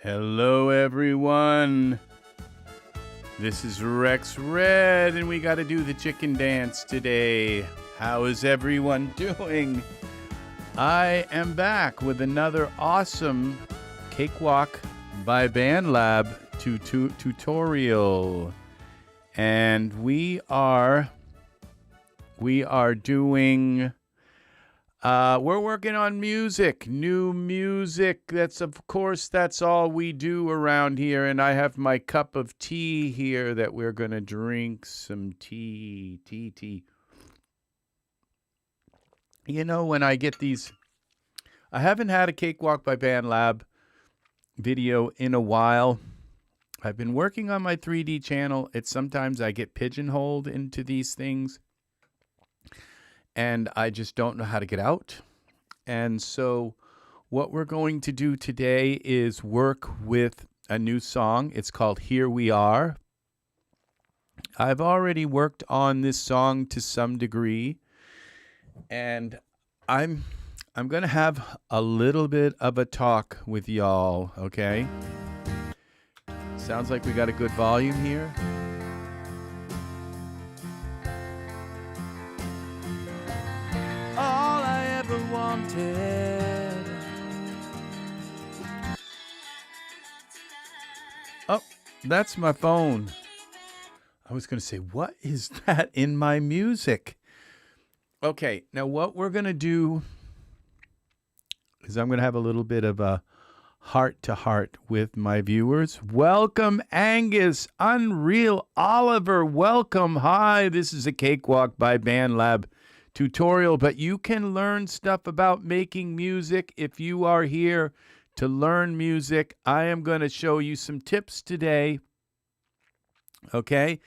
Hello, everyone. This is RexRed, and we got to do the chicken dance today. How is everyone doing? I am back with another awesome Cakewalk by BandLab tutorial, and we are doing. We're working on music, new music. That's all we do around here. And I have my cup of tea here that we're going to drink some tea. You know, when I get these, I haven't had a Cakewalk by BandLab video in a while. I've been working on my 3D channel. Sometimes I get pigeonholed into these things, and I just don't know how to get out. And so what we're going to do today is work with a new song. It's called Here We Are. I've already worked on this song to some degree, and I'm going to have a little bit of a talk with y'all, okay? Sounds like we got a good volume here. Wanted. Oh, that's my phone. I was going to say, what is that in my music? Okay, now what we're going to do is I'm going to have a little bit of a heart-to-heart with my viewers. Welcome, Angus, Unreal, Oliver, welcome. Hi, this is a Cakewalk by BandLab tutorial, but you can learn stuff about making music if you are here to learn music. I am going to show you some tips today. Okay.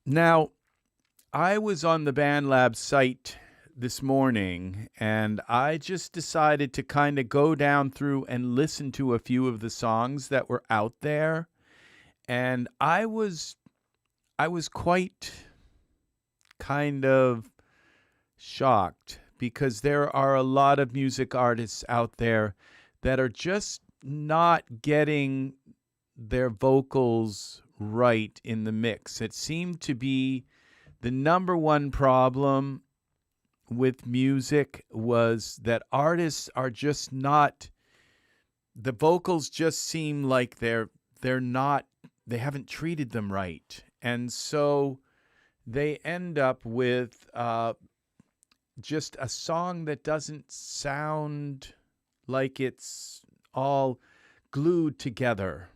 Now, I was on the BandLab site this morning, and I just decided to kind of go down through and listen to a few of the songs that were out there. And I was quite kind of shocked, because there are a lot of music artists out there that are just not getting their vocals right in the mix. It seemed to be the number one problem with music was that artists are just not, the vocals just seem like they haven't treated them right. And so they end up with just a song that doesn't sound like it's all glued together.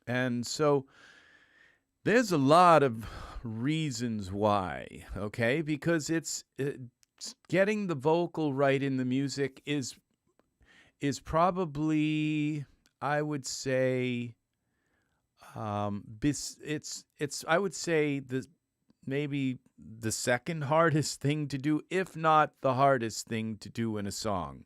And so there's a lot of reasons why, okay? Because it's getting the vocal right in the music is probably, I would say, I would say maybe the second hardest thing to do, if not the hardest thing to do in a song,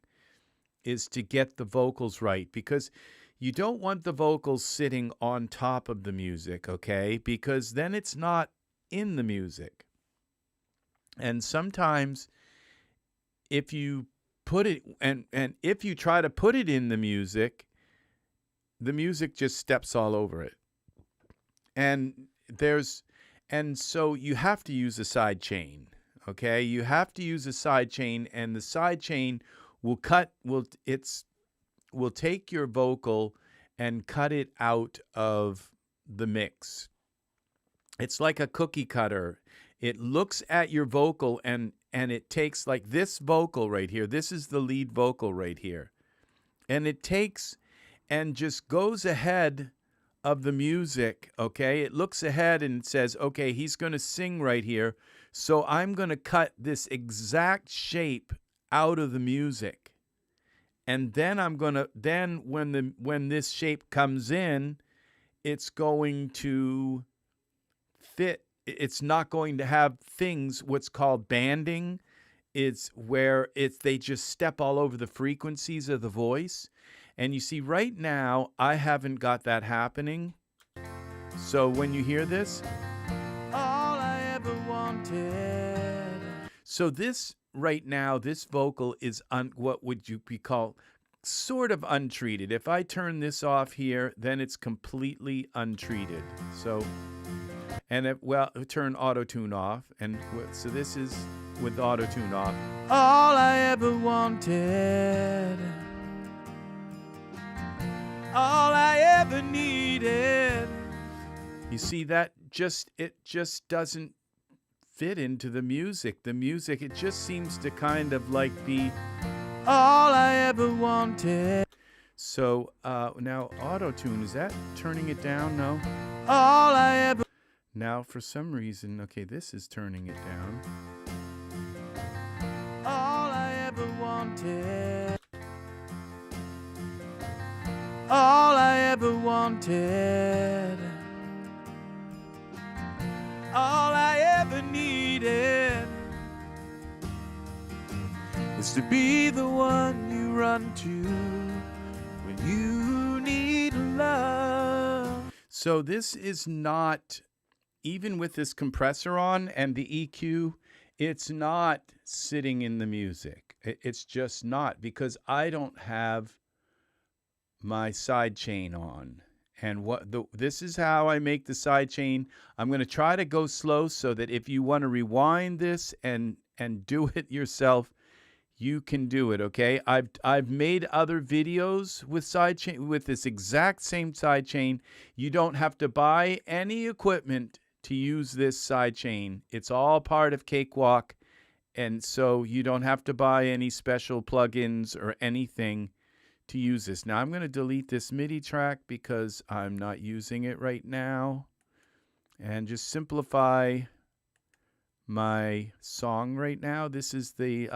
is to get the vocals right, because you don't want the vocals sitting on top of the music, okay? Because then it's not in the music. And sometimes if you put it, and if you try to put it in the music just steps all over it. And so you have to use a sidechain, okay? You have to use a sidechain, and the sidechain will take your vocal and cut it out of the mix. It's like a cookie cutter. It looks at your vocal and it takes, like this vocal right here. This is the lead vocal right here. And it takes and just goes ahead of the music, okay? It looks ahead and it says, okay, he's going to sing right here, so I'm going to cut this exact shape out of the music. And then when this shape comes in, it's going to fit. It's not going to have things, what's called banding. It's where they just step all over the frequencies of the voice. And you see, right now, I haven't got that happening. So when you hear this, all I ever wanted. So this, right now, this vocal is what would you be called sort of untreated. If I turn this off here, then it's completely untreated. So, and turn auto-tune off. And so this is with auto-tune off. All I ever wanted, all I ever needed. You see that it just doesn't fit into the music. The music, it just seems to kind of like be all I ever wanted. So now auto-tune, is that turning it down? No. All I ever. Now for some reason, okay, this is turning it down. All I ever wanted. All I ever wanted. All I ever needed is to be the one you run to when you need love. So this is not, even with this compressor on and the EQ, it's not sitting in the music. It's just not, because I don't have my sidechain on. And this is how I make the sidechain. I'm going to try to go slow so that if you want to rewind this and do it yourself, you can do it, okay? I've made other videos with sidechain, with this exact same sidechain. You don't have to buy any equipment to use this sidechain. It's all part of Cakewalk, and so you don't have to buy any special plugins or anything to use this. Now I'm going to delete this MIDI track because I'm not using it right now, and just simplify my song right now. This is the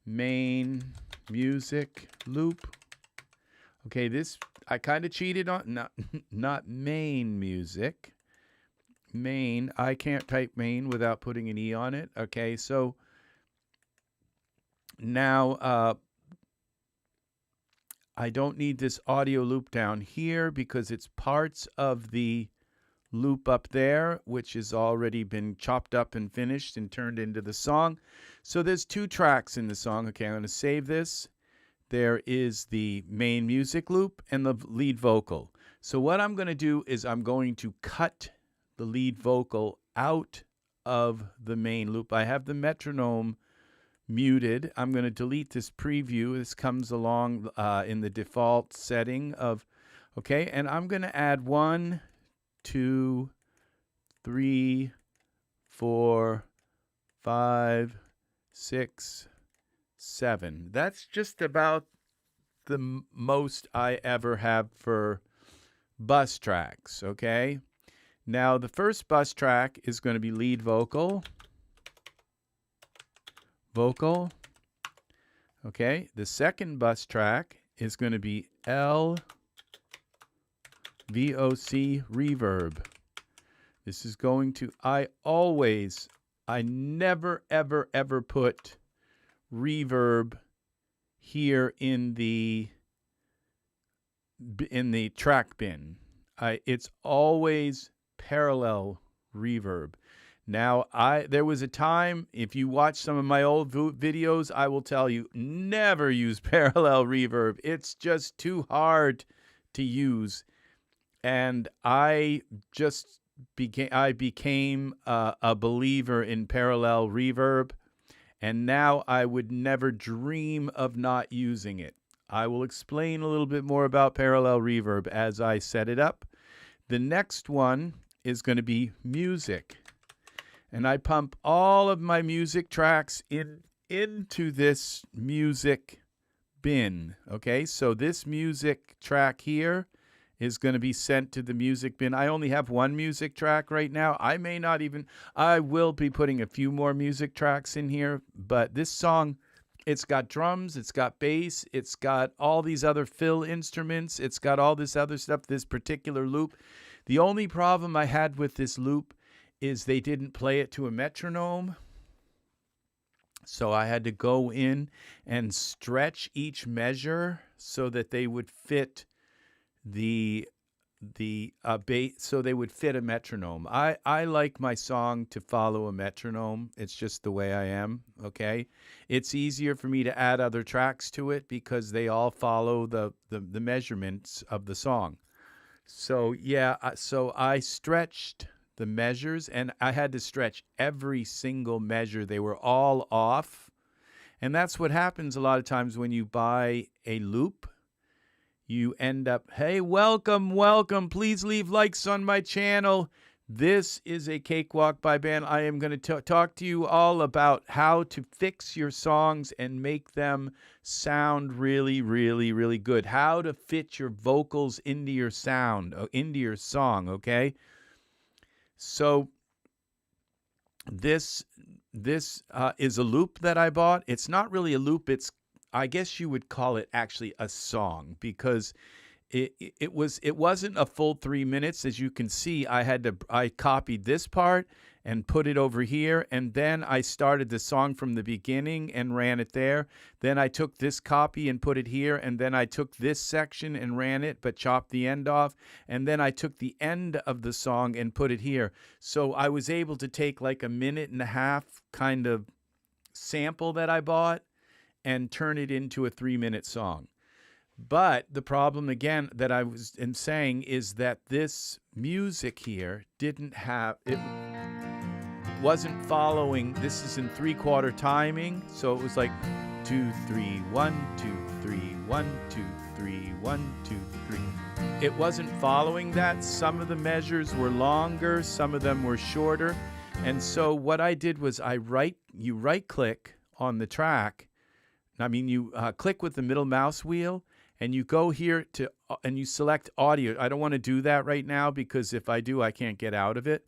main music loop. Okay, this I kind of cheated on, not main music. Main, I can't type main without putting an E on it. Okay, so now I don't need this audio loop down here because it's parts of the loop up there, which has already been chopped up and finished and turned into the song. So there's 2 tracks in the song. Okay, I'm going to save this. There is the main music loop and the lead vocal. So what I'm going to do is I'm going to cut the lead vocal out of the main loop. I have the metronome muted. I'm going to delete this preview. This comes along in the default setting of, okay, and I'm going to add 1, 2, 3, 4, 5, 6, 7. That's just about the most I ever have for bus tracks, okay? Now the first bus track is going to be lead vocal. Vocal. Okay, the second bus track is going to be LVOC reverb. This is going to, I never, ever put reverb here in the track bin. It's always parallel reverb. Now, there was a time, if you watch some of my old videos, I will tell you, never use parallel reverb. It's just too hard to use. And I became a believer in parallel reverb. And now I would never dream of not using it. I will explain a little bit more about parallel reverb as I set it up. The next one is going to be music. And I pump all of my music tracks into this music bin. Okay, so this music track here is going to be sent to the music bin. I only have 1 music track right now. I will be putting a few more music tracks in here, but this song, it's got drums, it's got bass, it's got all these other fill instruments, it's got all this other stuff, this particular loop. The only problem I had with this loop is they didn't play it to a metronome. So I had to go in and stretch each measure so that they would fit the bass, so they would fit a metronome. I like my song to follow a metronome. It's just the way I am, okay? It's easier for me to add other tracks to it because they all follow the measurements of the song. So yeah, so I stretched the measures, and I had to stretch every single measure. They were all off. And that's what happens a lot of times when you buy a loop. You end up, hey, welcome, welcome. Please leave likes on my channel. This is a Cakewalk by Band. I am going to talk to you all about how to fix your songs and make them sound really, really, really good. How to fit your vocals into your sound, into your song, okay? So this is a loop that I bought. It's not really a loop. It's, I guess you would call it actually a song, because it wasn't a full 3 minutes. As you can see, I copied this part and put it over here, and then I started the song from the beginning and ran it there. Then I took this copy and put it here, and then I took this section and ran it, but chopped the end off, and then I took the end of the song and put it here. So I was able to take like a 1.5 minute kind of sample that I bought and turn it into a 3-minute song. But the problem, again, that I was saying is that this music here wasn't following. This is in 3/4 timing, so it was like 2 3 1 2 3 1 2 3 1 2 3. It wasn't following that. Some of the measures were longer, some of them were shorter, and so what I did was you right click on the track. I mean, you click with the middle mouse wheel, and you go here and you select audio. I don't want to do that right now because if I do, I can't get out of it.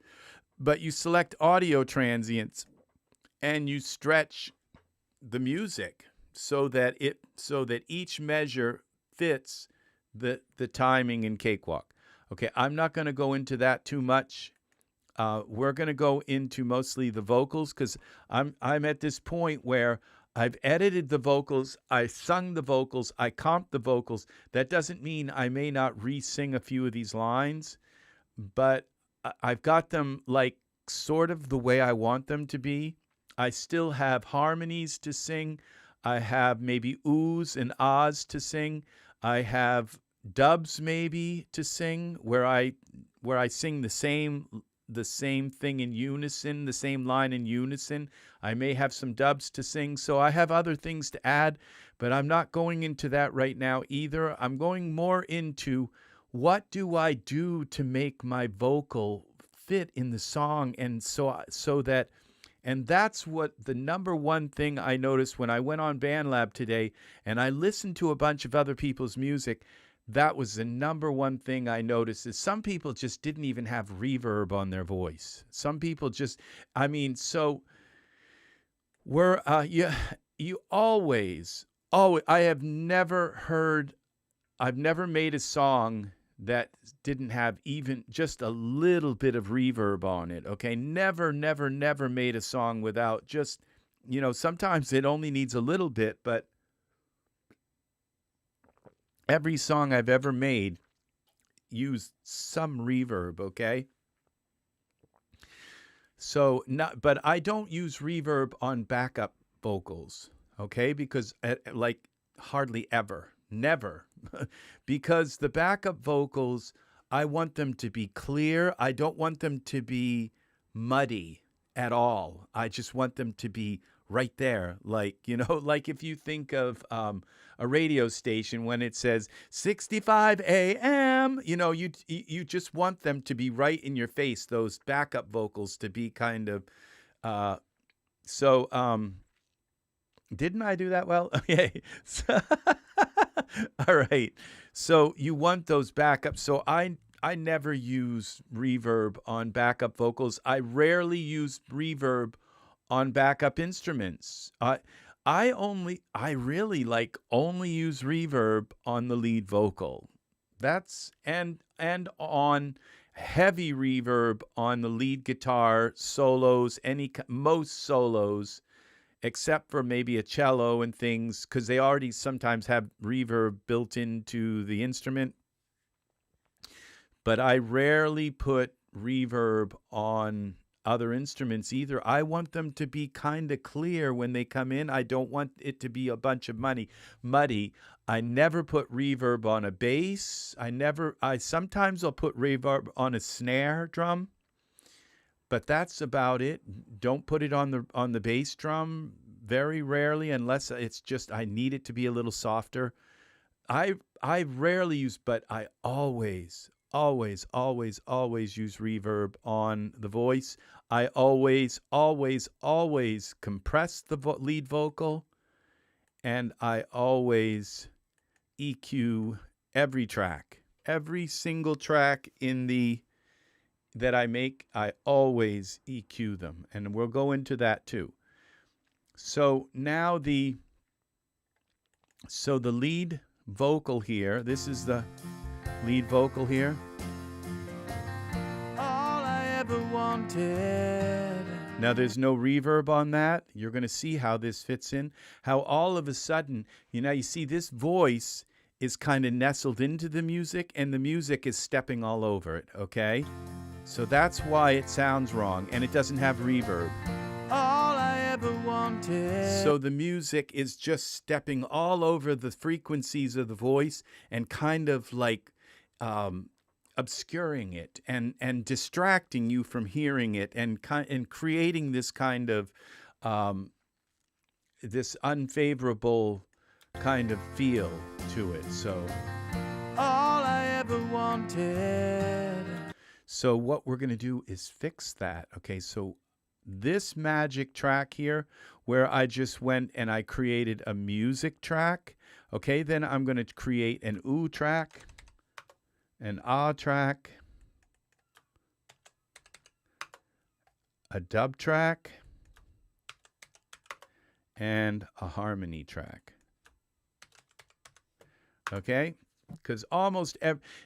But you select audio transients, and you stretch the music so that each measure fits the timing in Cakewalk. Okay, I'm not going to go into that too much. We're going to go into mostly the vocals because I'm at this point where I've edited the vocals, I sung the vocals, I comped the vocals. That doesn't mean I may not re-sing a few of these lines, but I've got them like sort of the way I want them to be. I still have harmonies to sing. I have maybe oohs and ahs to sing. I have dubs maybe to sing where I sing the same thing in unison, the same line in unison. I may have some dubs to sing, so I have other things to add, but I'm not going into that right now either. I'm going more into what do I do to make my vocal fit in the song, and and that's what the number one thing I noticed when I went on BandLab today and I listened to a bunch of other people's music. That was the number one thing I noticed is some people just didn't even have reverb on their voice. Some people just, I mean, so you always, I've never made a song that didn't have even just a little bit of reverb on it, okay? Never made a song without just, sometimes it only needs a little bit, but every song I've ever made used some reverb, okay? So, but I don't use reverb on backup vocals, okay? Because, like, hardly ever. Never. Because the backup vocals, I want them to be clear. I don't want them to be muddy at all. I just want them to be right there. Like, like if you think of a radio station when it says 65 AM, you just want them to be right in your face, those backup vocals to be kind of, didn't I do that well? Okay. All right. So you want those backups. So I never use reverb on backup vocals. I rarely use reverb on backup instruments. I really only use reverb on the lead vocal. That's and on heavy reverb on the lead guitar solos, most solos, except for maybe a cello and things, because they already sometimes have reverb built into the instrument. But I rarely put reverb on other instruments either. I want them to be kind of clear when they come in. I don't want it to be a bunch of muddy. I never put reverb on a bass. I sometimes I'll put reverb on a snare drum, but that's about it. Don't put it on the bass drum very rarely, unless it's just I need it to be a little softer. I rarely use, but I always use reverb on the voice. I always compress the lead vocal, and I always EQ every track. Every single track that I make, I always EQ them, and we'll go into that too. So now the lead vocal here, this is the lead vocal here. All I ever wanted. Now there's no reverb on that. You're going to see how this fits in. How all of a sudden, you see this voice is kind of nestled into the music, and the music is stepping all over it, okay? So that's why it sounds wrong, and it doesn't have reverb. All I ever wanted. So the music is just stepping all over the frequencies of the voice and kind of like obscuring it and distracting you from hearing it and creating this kind of this unfavorable kind of feel to it. So all I ever wanted. So what we're going to do is fix that. Okay, so this magic track here, where I just went and I created a music track. Okay, then I'm going to create an oo track, an ah track, a dub track, and a harmony track. Okay, because almost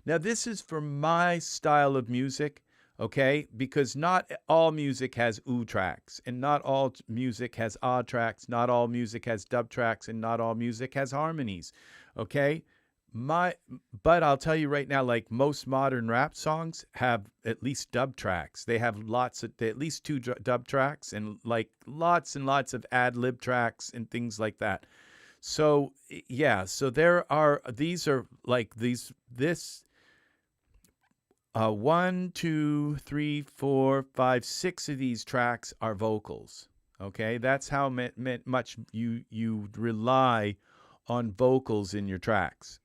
now this is for my style of music. Okay, because not all music has oo tracks, and not all music has ah tracks, not all music has dub tracks, and not all music has harmonies. Okay, but I'll tell you right now, like most modern rap songs have at least dub tracks. They have at least 2 dub tracks, and like lots and lots of ad lib tracks and things like that. So yeah, so these are like this. 1, 2, 3, 4, 5, 6 of these tracks are vocals. Okay, that's how much you rely on vocals in your tracks.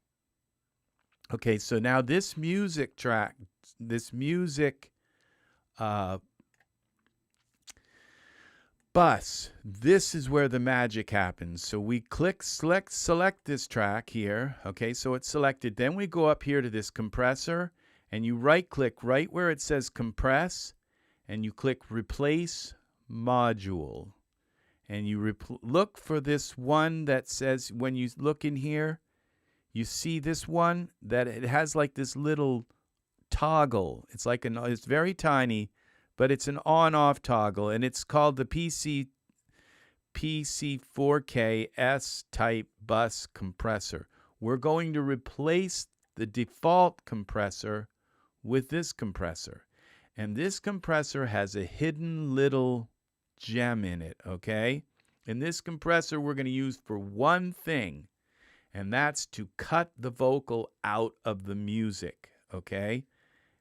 Okay, so now this music track, this music bus, this is where the magic happens. So we select this track here. Okay, so it's selected. Then we go up here to this compressor, and you right-click right where it says compress, and you click replace module. And you look for this one that says, when you look in here, you see this one that it has like this little toggle. It's like it's very tiny, but it's an on-off toggle, and it's called the PC4K S-Type bus compressor. We're going to replace the default compressor with this compressor, and this compressor has a hidden little gem in it. Okay, and this compressor we're going to use for one thing, and that's to cut the vocal out of the music. Okay,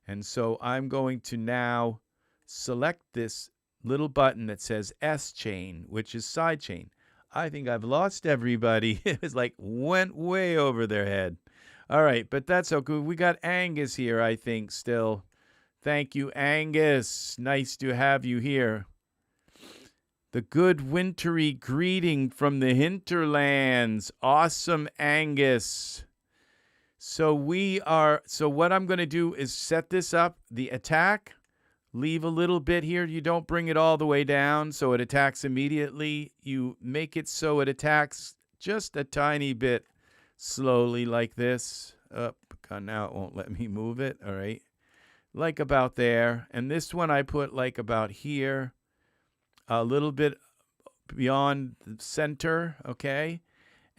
and so I'm going to now select this little button that says S-Chain, which is sidechain. I think I've lost everybody. It was like went way over their head. All right, but that's okay. We got Angus here, I think, still. Thank you, Angus. Nice to have you here. The good wintry greeting from the hinterlands. Awesome, Angus. So what I'm going to do is set this up, the attack. Leave a little bit here. You don't bring it all the way down so it attacks immediately. You make it so it attacks just a tiny bit slowly like this. Now it won't let me move it. All right. Like about there. And this one I put like about here. A little bit beyond the center. Okay.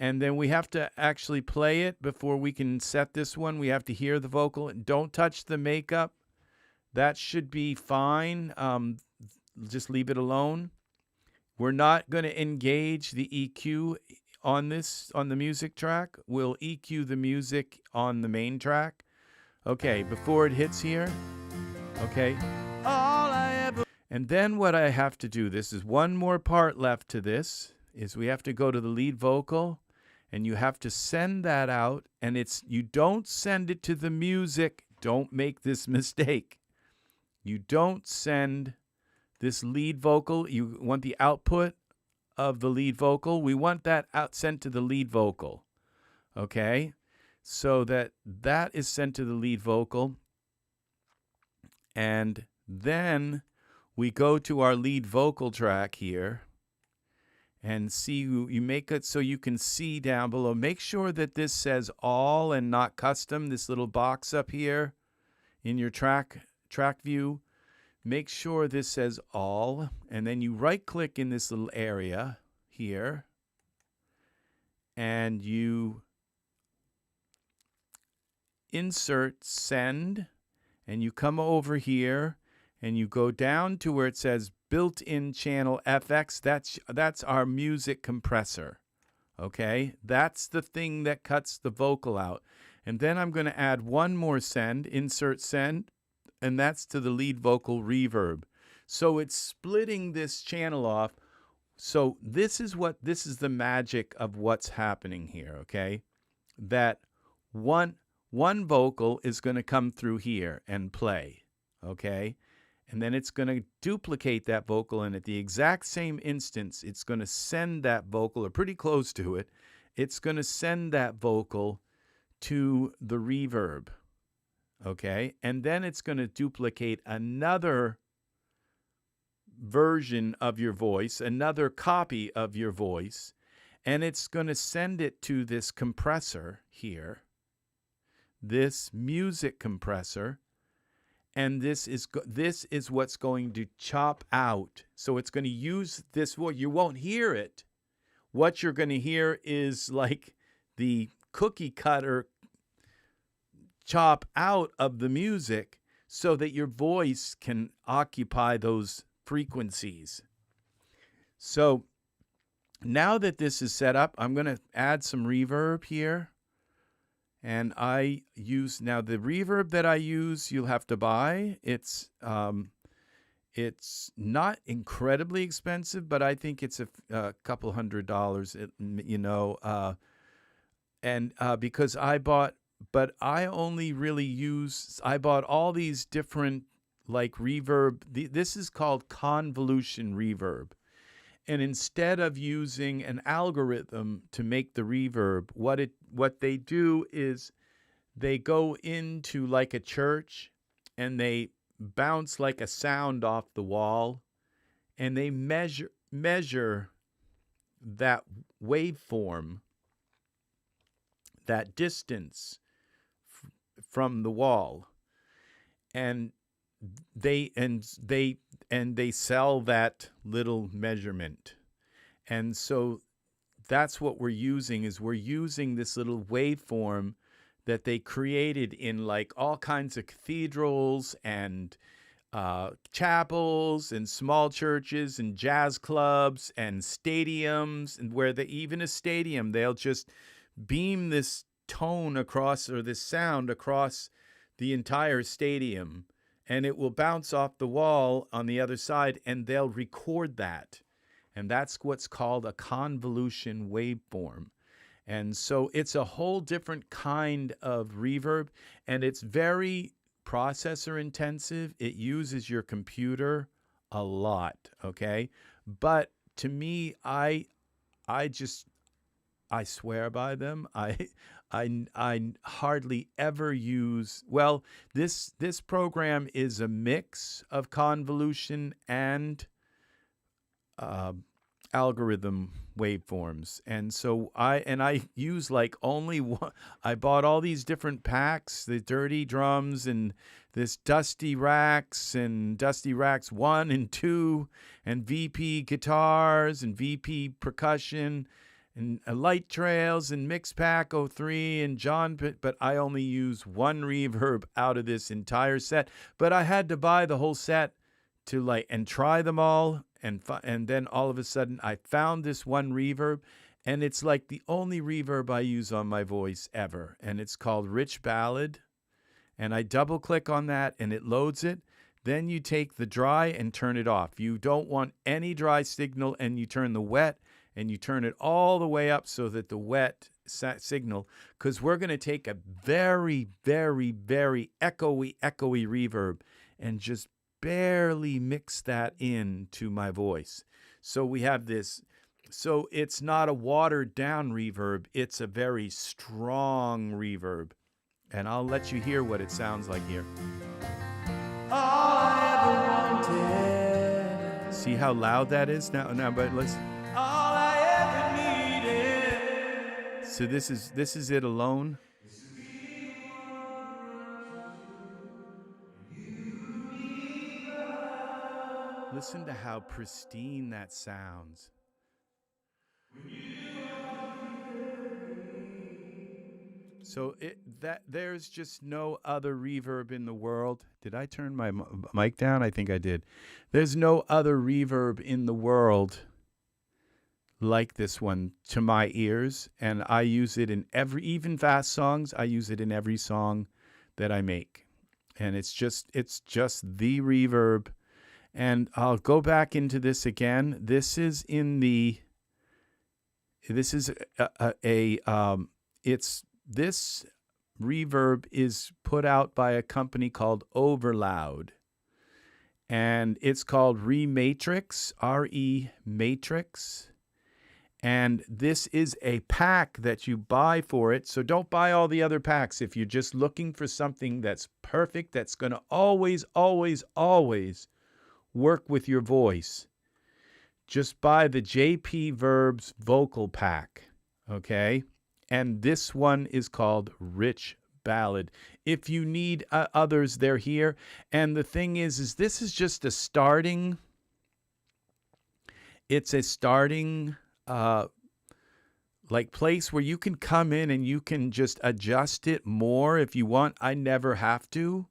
And then we have to actually play it before we can set this one. We have to hear the vocal. Don't touch the makeup. That should be fine. Just leave it alone. We're not going to engage the EQ on the music track. We'll EQ the music on the main track. Okay, before it hits here. Okay. And then what I have to do, this is one more part left to this, is we have to go to the lead vocal, and you have to send that out, and you don't send it to the music. Don't make this mistake. You don't send this lead vocal. You want the output of the lead vocal. We want that sent to the lead vocal. Okay? So that is sent to the lead vocal. And then we go to our lead vocal track here and see, you make it so you can see down below. Make sure that this says all and not custom, this little box up here in your track view. Make sure this says all, and then you right click in this little area here and you insert send, and you come over here and you go down to where it says built-in channel FX. That's our music compressor. Okay? That's the thing that cuts the vocal out. And then I'm going to add one more send, insert send, and that's to the lead vocal reverb. So it's splitting this channel off. So this is the magic of what's happening here, okay? That one vocal is going to come through here and play, okay? And then it's going to duplicate that vocal, and at the exact same instance, it's going to send that vocal, or pretty close to it, it's going to send that vocal to the reverb, okay? And then it's going to duplicate another version of your voice, another copy of your voice, and it's going to send it to this compressor here, this music compressor, and this is what's going to chop out. So it's going to use this voice. You won't hear it. What you're going to hear is like the cookie cutter chop out of the music so that your voice can occupy those frequencies. So now that this is set up, I'm going to add some reverb here. And I use, now the reverb that I use, you'll have to buy. It's not incredibly expensive, but I think it's a couple $100, you know. Because I bought, but I only really use, I bought all these different like reverb. This is called convolution reverb. And instead of using an algorithm to make the reverb, what they do is they go into like a church and they bounce like a sound off the wall, and they measure that waveform, that distance from the wall, and they sell that little measurement. And so that's what we're using, is we're using this little waveform that they created in like all kinds of cathedrals and chapels and small churches and jazz clubs and stadiums, and where even a stadium, they'll just beam this tone across, or this sound across the entire stadium, and it will bounce off the wall on the other side, and they'll record that. And that's what's called a convolution waveform. And so it's a whole different kind of reverb, and it's very processor intensive. It uses your computer a lot, okay? But to me, I swear by them. I hardly ever use, well, this program is a mix of convolution and algorithm waveforms. And so I use like only one. I bought all these different packs, the Dirty Drums and this Dusty Racks and Dusty Racks 1 and 2 and VP guitars and VP percussion. and Light Trails and Mixpack 03 and John, but I only use one reverb out of this entire set. But I had to buy the whole set to like and try them all, and then all of a sudden I found this one reverb, and it's like the only reverb I use on my voice ever, and it's called Rich Ballad. And I double click on that and it loads it. Then you take the dry and turn it off. You don't want any dry signal, and you turn the wet and you turn it all the way up so that the wet signal, because we're going to take a very, very, very echoey reverb and just barely mix that into my voice. So we have this. So it's not a watered down reverb. It's a very strong reverb. And I'll let you hear what it sounds like here. All I ever wanted. See how loud that is now, but listen. All I ever needed. So this is it alone. Listen to how pristine that sounds. So there's just no other reverb in the world. Did I turn my mic down? I think I did. There's no other reverb in the world like this one to my ears, and I use it in even fast songs. I use it in every song that I make, and it's just the reverb. And I'll go back into this again. This is this reverb is put out by a company called OverLoud, and it's called REmatrix, REmatrix, and this is a pack that you buy for it. So don't buy all the other packs if you're just looking for something that's perfect, that's going to always, always, always work with your voice. Just buy the JP Verbs vocal pack, okay? And this one is called Rich Ballad. If you need others, they're here. And the thing is this is just a starting. It's a starting like place where you can come in and you can just adjust it more if you want. I never have to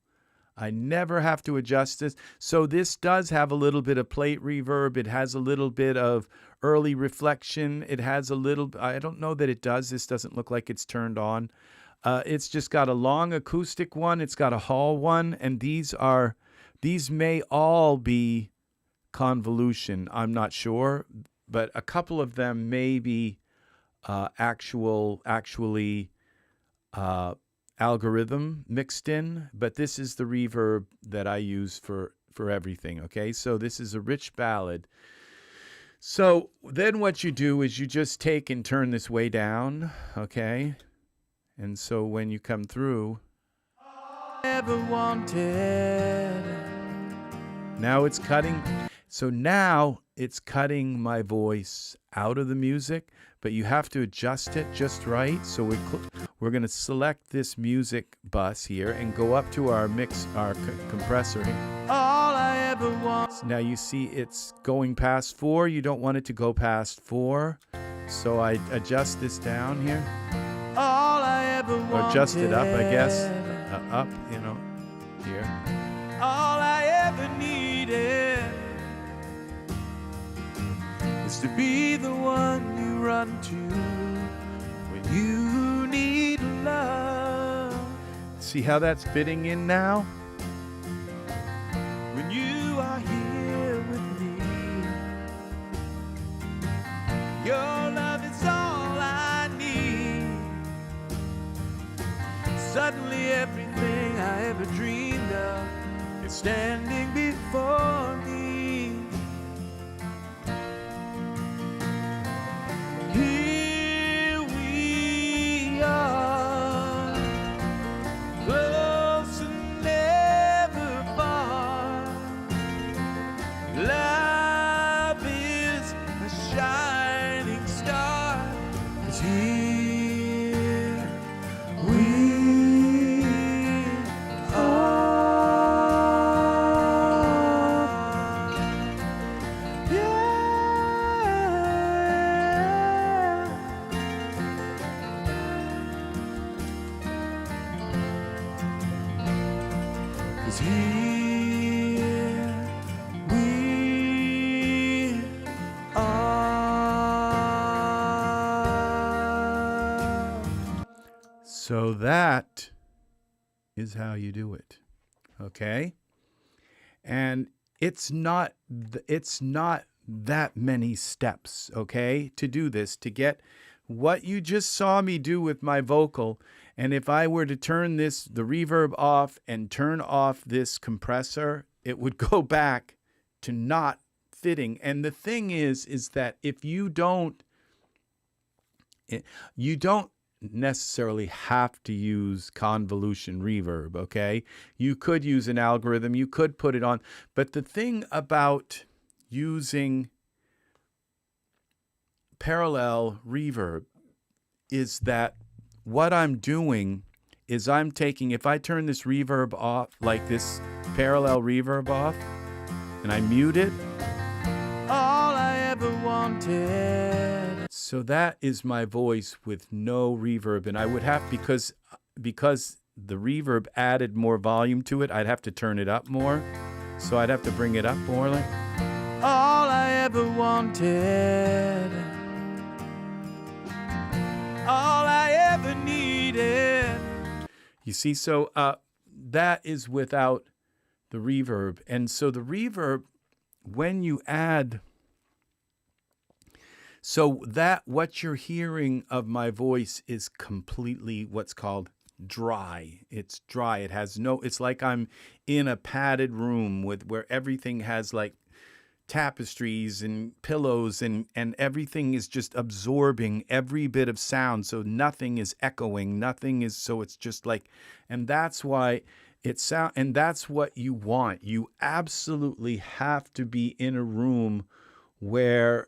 adjust this. So this does have a little bit of plate reverb. It has a little bit of early reflection. It has a little, I don't know that it does. This doesn't look like it's turned on. It's just got a long acoustic one. It's got a hall one. And these may all be Convolution. I'm not sure, but a couple of them may be actually algorithm mixed in, but this is the reverb that I use for everything. Okay, so this is a Rich Ballad. So then what you do is you just take and turn this way down, okay? And so when you come through, ever wanted. Now it's cutting. So now it's cutting my voice out of the music, but you have to adjust it just right. So we're going to select this music bus here and go up to our compressor. All I ever want. So now you see it's going past 4. You don't want it to go past 4. So I adjust this down here. All I ever wanted. Or adjust it up, I guess. Up, here. All I ever needed is to be the one you run to when you need love. See how that's fitting in now? When you are here with me, your love is all I need. Suddenly everything I ever dreamed of is standing before me. Here we are, close and never far. Love is a shining star, 'cause here we are. 'Cause here we are. So that is how you do it, okay? And it's not that many steps, okay, to do this, to get what you just saw me do with my vocal. And if I were to turn the reverb off and turn off this compressor, it would go back to not fitting. And the thing is that if you don't necessarily have to use convolution reverb, okay? You could use an algorithm, you could put it on, but the thing about using parallel reverb is that what I'm doing is I'm taking, if I turn this reverb off, like this parallel reverb off, and I mute it, all I ever wanted. So that is my voice with no reverb, and I would have, because the reverb added more volume to it, I'd have to turn it up more. So I'd have to bring it up more, like, all I ever wanted, all I ever needed. You see, so that is without the reverb. And so the reverb, when you add, so that what you're hearing of my voice is completely what's called dry. It's dry. It has no, it's like I'm in a padded room where everything has like tapestries and pillows and everything is just absorbing every bit of sound. So nothing is echoing, nothing is, so it's just like, and that's why and that's what you want. You absolutely have to be in a room where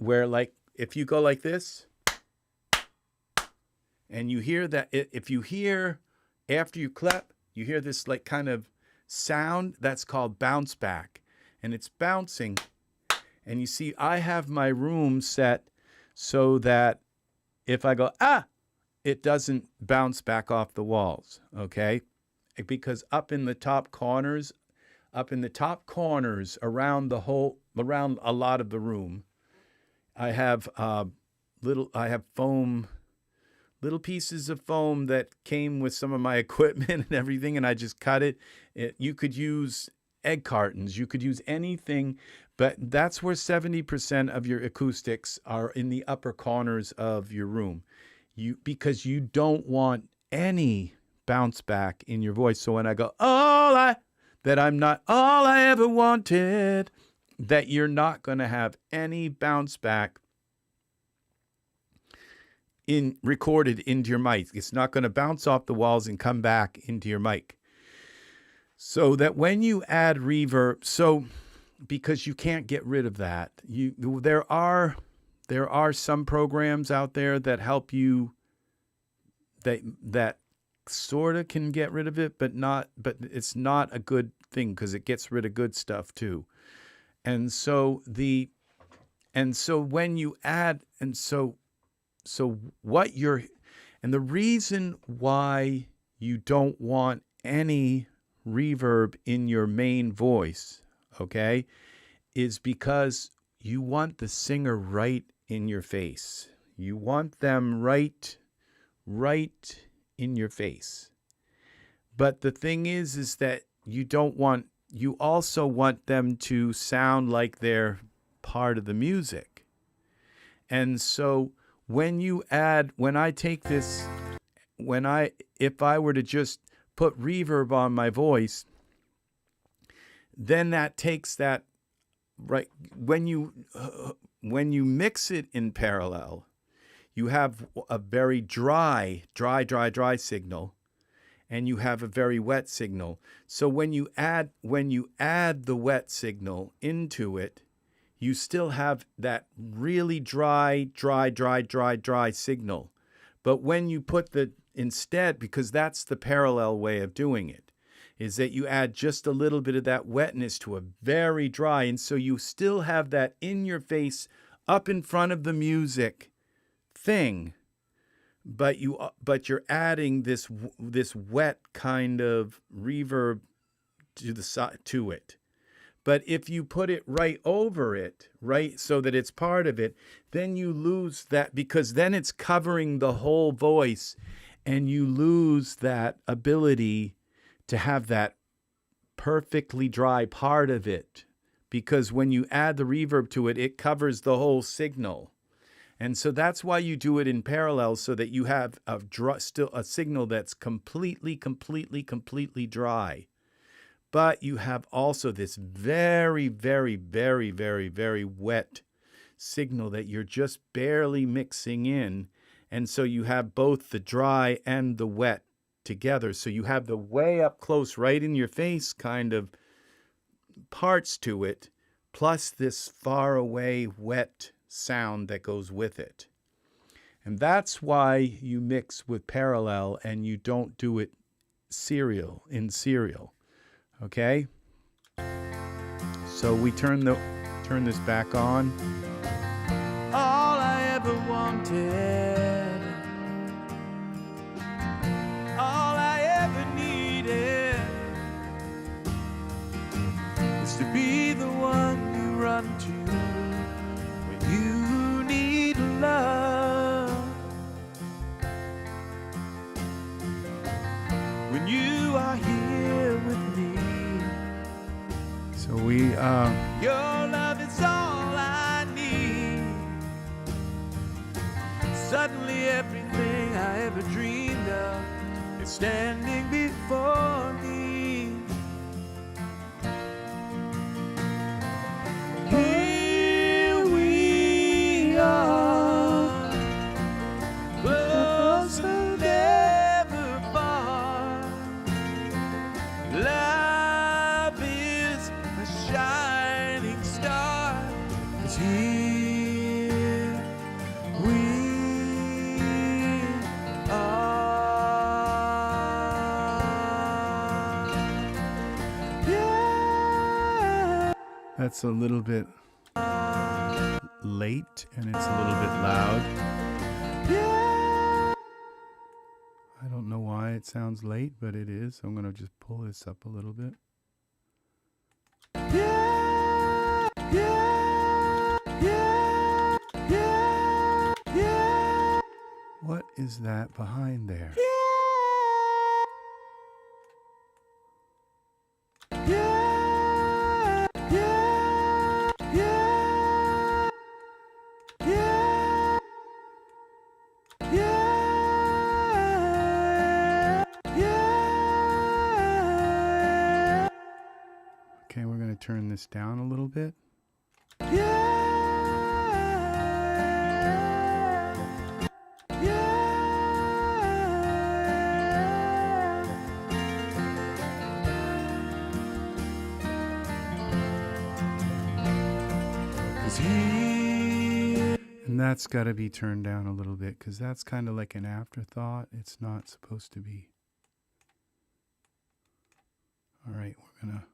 like, if you go like this, and you hear that, if you hear, after you clap, you hear this like kind of sound, that's called bounce back. And it's bouncing. And you see, I have my room set so that if I go, it doesn't bounce back off the walls, okay? Because up in the top corners around around a lot of the room, I have foam, little pieces of foam that came with some of my equipment and everything, and I just cut it. You could use egg cartons, you could use anything, but that's where 70% of your acoustics are, in the upper corners of your room. Because you don't want any bounce back in your voice. So when I go, I'm not all I ever wanted, that you're not going to have any bounce back recorded into your mic. It's not going to bounce off the walls and come back into your mic. So that when you add reverb, because you can't get rid of that, there are some programs out there that help you, that sort of can get rid of it, but it's not a good thing, because it gets rid of good stuff too. And so when you add, the reason why you don't want any reverb in your main voice, okay, is because you want the singer right in your face. You want them right in your face. But the thing is that you also want them to sound like they're part of the music. And so if I were to just put reverb on my voice, then that takes that, right, when you mix it in parallel, you have a very dry signal, and you have a very wet signal. So when you add the wet signal into it, you still have that really dry signal. But when you put instead, because that's the parallel way of doing it, is that you add just a little bit of that wetness to a very dry, and so you still have that in your face, up in front of the music thing, but you're adding this wet kind of reverb to the side to it. But if you put it right over it, right, so that it's part of it, then you lose that, because then it's covering the whole voice, and you lose that ability to have that perfectly dry part of it. Because when you add the reverb to it, it covers the whole signal. And so that's why you do it in parallel, so that you have still a signal that's completely dry. But you have also this very, very, very, very, very wet signal that you're just barely mixing in. And so you have both the dry and the wet together. So you have the way up close, right in your face kind of parts to it, plus this far away wet sound that goes with it. And that's why you mix with parallel and you don't do it in serial. Okay? So we turn this back on. All I ever wanted, all I ever needed, is to be the one you run to when you need love, when you are here with me. So your love is all I need. Suddenly everything I ever dreamed of is standing before me. Here we are, closer than ever far. Love is a shining star. 'Cause here we are. Yeah. That's a little bit late and it's a little bit loud. Yeah. I don't know why it sounds late, but it is. So I'm going to just pull this up a little bit. Yeah, yeah, yeah, yeah, yeah. What is that behind there? Yeah, yeah, yeah, yeah, yeah, yeah, yeah. Okay, we're going to turn this down a little bit. Yeah. And that's got to be turned down a little bit, because that's kind of like an afterthought. It's not supposed to be. All right, we're going to.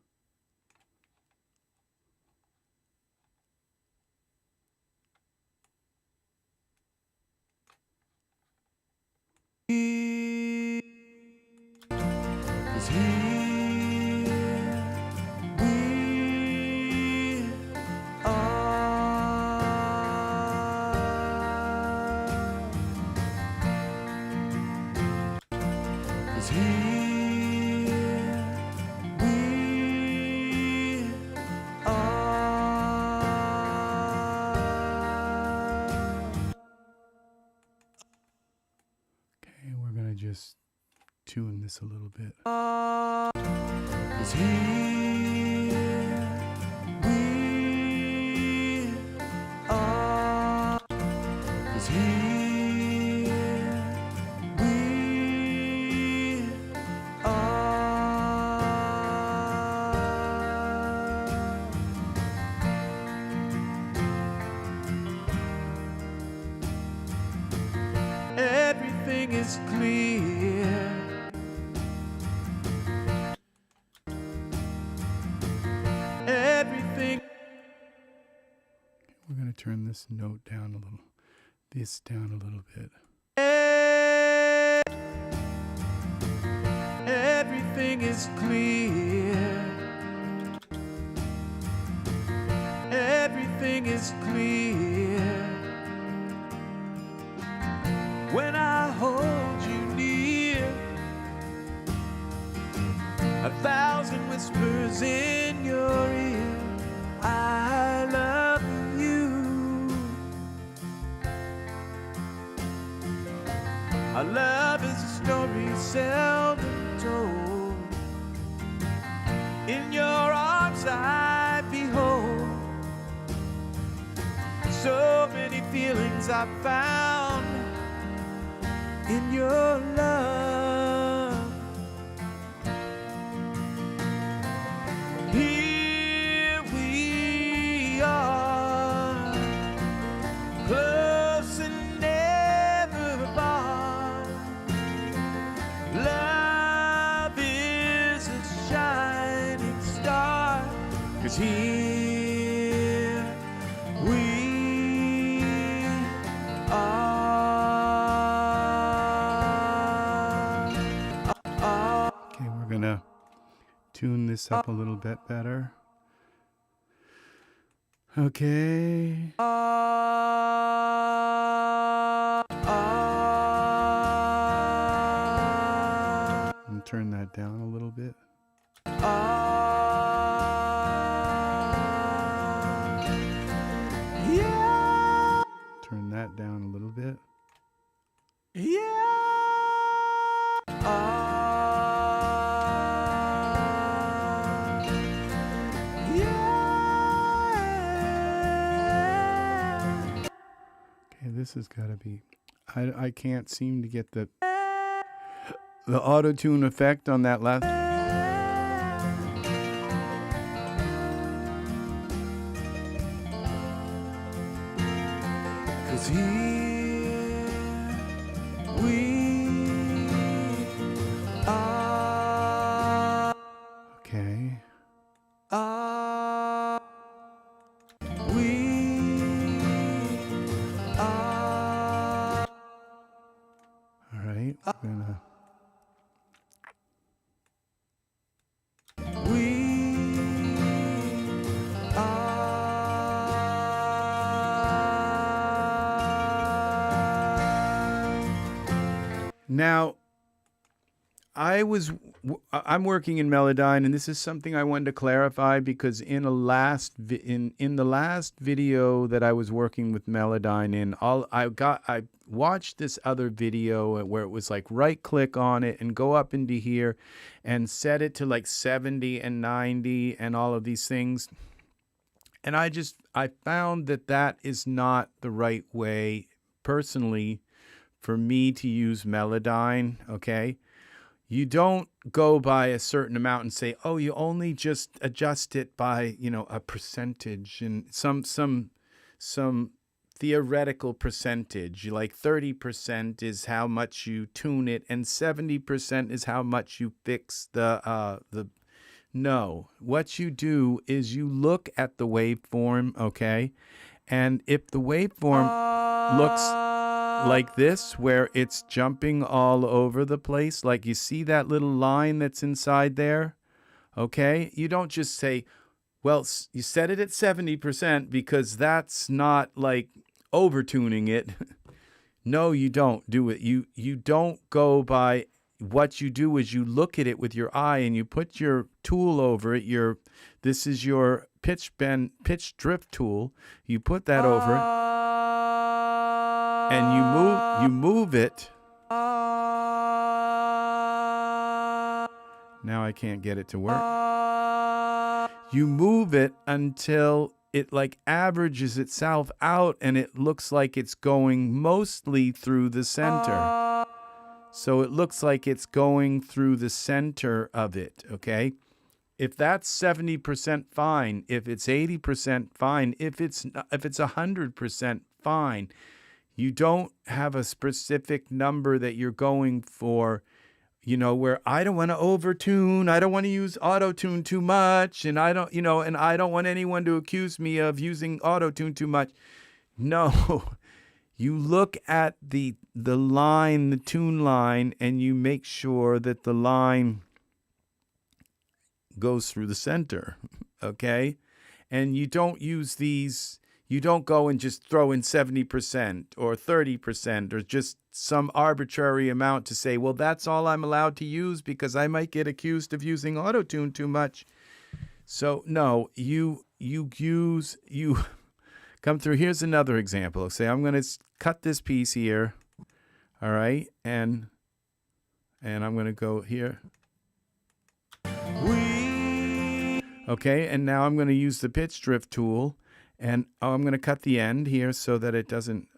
Just tune this a little bit. Everything is clear. Everything. We're going to turn this note down a little. This down a little bit. Everything is clear. everything is clear when I hold you near. 1,000 whispers in your ear. I love you. Our love is a story seldom told. In your arms I behold so many feelings I found in your love. Here we are, close and never apart. Love is a shining star, 'cause here we are. Okay, we're gonna tune this up a little bit better. Okay. And turn that down a little bit. Yeah. Turn that down a little bit. Yeah. Okay, this has got to be. I can't seem to get the auto-tune effect on that last. 'Cause here we are. Okay. We are. All right, we're gonna. Now, I'm working in Melodyne, and this is something I wanted to clarify because in the last video that I was working with Melodyne in, I watched this other video where it was like right click on it and go up into here and set it to like 70 and 90 and all of these things. And I found that is not the right way personally for me to use Melodyne, okay? You don't go by a certain amount and say, oh, you only just adjust it by, you know, a percentage and some theoretical percentage. Like 30% is how much you tune it and 70% is how much you fix the no. What you do is you look at the waveform, okay? And if the waveform looks like this, where it's jumping all over the place, like you see that little line that's inside there, okay? You don't just say, well, you set it at 70% because that's not like overtuning it. No, you don't do it. You don't go by. What you do is you look at it with your eye and you put your tool over it. This is your pitch drift tool. You put that over it. And you move it. Now I can't get it to work. You move it until it like averages itself out and it looks like it's going mostly through the center. So it looks like it's going through the center of it, okay? If that's 70% fine, if it's 80% fine, if it's 100% fine. You don't have a specific number that you're going for, you know, where I don't want to overtune, I don't want to use auto-tune too much, and I don't, you know, and I don't want anyone to accuse me of using auto-tune too much. No. You look at the line, the tune line, and you make sure that the line goes through the center, okay? And you don't use these You don't go and just throw in 70% or 30% or just some arbitrary amount to say, well, that's all I'm allowed to use because I might get accused of using auto-tune too much. So no, you come through. Here's another example. Say I'm going to cut this piece here. All right. And I'm going to go here. Okay. And now I'm going to use the pitch drift tool. And I'm going to cut the end here so that it doesn't,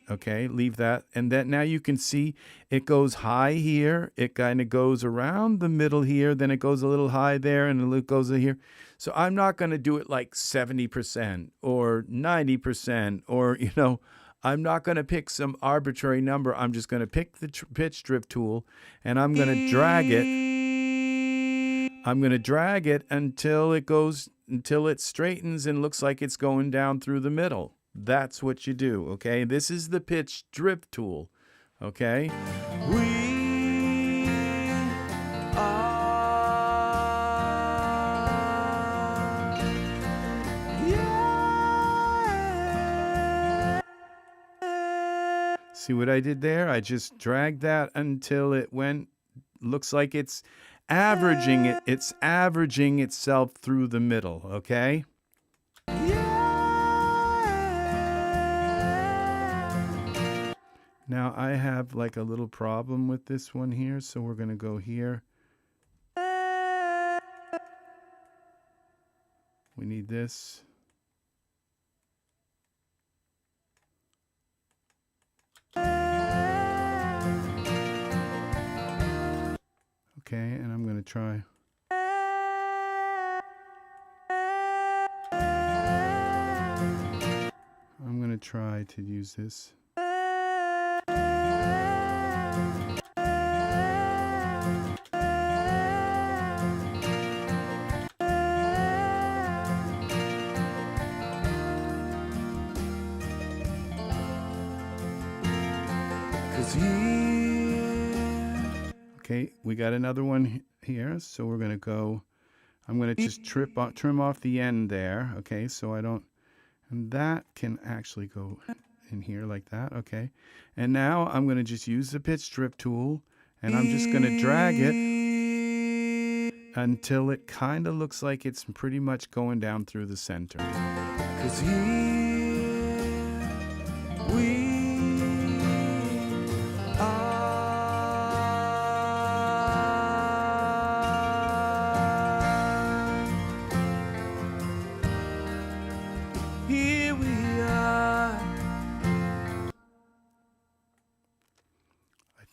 okay, leave that. And then now you can see it goes high here. It kind of goes around the middle here. Then it goes a little high there and it goes here. So I'm not going to do it like 70% or 90% or, you know, I'm not going to pick some arbitrary number. I'm just going to pick the pitch drift tool and I'm going to drag it. I'm going to drag it until it straightens and looks like it's going down through the middle. That's what you do, okay? This is the pitch drift tool, okay? We are, yeah. See what I did there? I just dragged that until it looks like it's averaging it. It's averaging itself through the middle, okay? Now I have like a little problem with this one here, so we're going to go here. We need this. Okay, and I'm going to try. I'm going to try to use this. Okay, we got another one here, so we're going to go, I'm going to just trim off the end there, okay, so I don't, and that can actually go in here like that, okay. And now I'm going to just use the pitch drift tool, and I'm just going to drag it until it kind of looks like it's pretty much going down through the center. 'Cause here we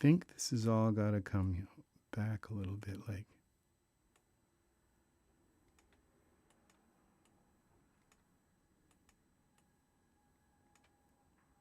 I think this has all got to come back a little bit like